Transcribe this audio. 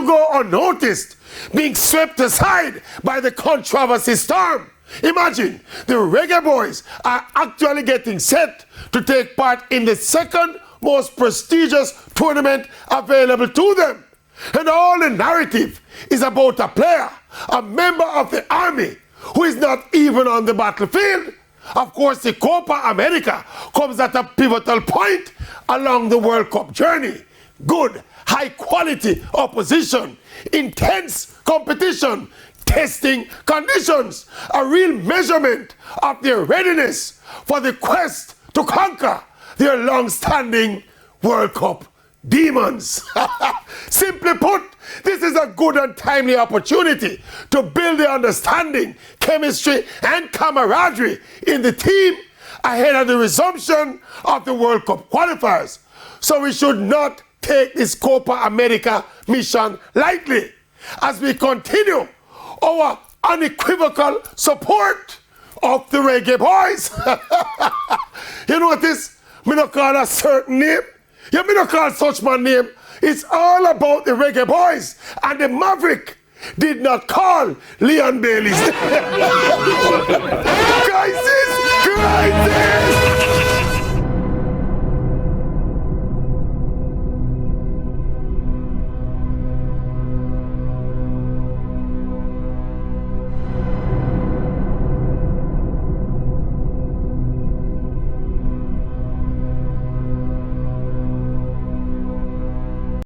go unnoticed, being swept aside by the controversy storm. Imagine, the Reggae Boyz are actually getting set to take part in the second most prestigious tournament available to them. And all the narrative is about a player, a member of the army, who is not even on the battlefield. Of course, the Copa America comes at a pivotal point along the World Cup journey. Good, high-quality opposition, intense competition, testing conditions, a real measurement of their readiness for the quest to conquer their long-standing World Cup demons. Simply put, this is a good and timely opportunity to build the understanding, chemistry, and camaraderie in the team ahead of the resumption of the World Cup qualifiers. So we should not take this Copa America mission lightly as we continue our unequivocal support of the Reggae Boyz. You notice, me not call a certain name. You me not call such man name. It's all about the Reggae Boyz, and the Maverick did not call Leon Bailey's. Crisis! Crisis!